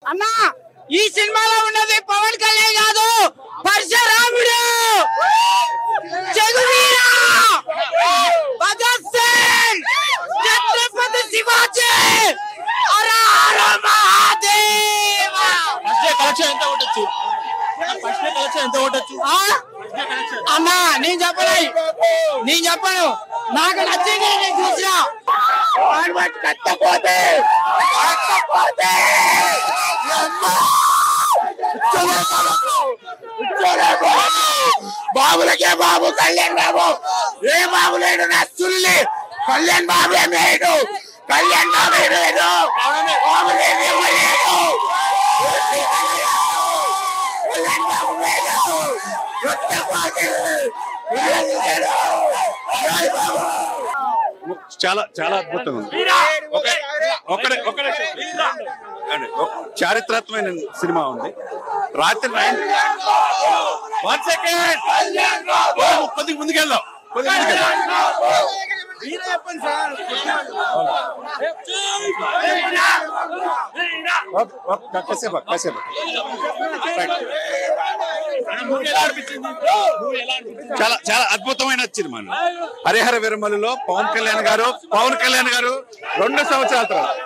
అన్నా ఈ సినిమాలో ఉన్నది పవన్ కళ్యాణ్ కాదు, పరశురాముడు, జగవీర, భగత్ సింగ్, ఛత్రపతి శివాజీ. హర హర మహాదేవ. కలెక్షన్ ఎంత ఉండొచ్చు? అన్నా నేను చెప్పను, నాకు నచ్చింది నేను చూసిన. బాబులకే బాబు కళ్యాణ్ బాబు, ఏ బాబు లేడు నా సుల్లి, కళ్యాణ్ బాబు ఏమేడు, కళ్యాణ్ బాబు ఏమేడు, బాబు లేదు చాలా చాలా అద్భుతంగా ఉంది. చారిత్రాత్మకమైన సినిమా ఉంది. రాత్రి 1 సెకండ్ కొద్దిగా ముందుకెళ్దాం. కాసేపు చాలా చాలా అద్భుతమైన సినిమా. హరిహర విరమలలో పవన్ కళ్యాణ్ గారు 2 సంవత్సరాల తర్వాత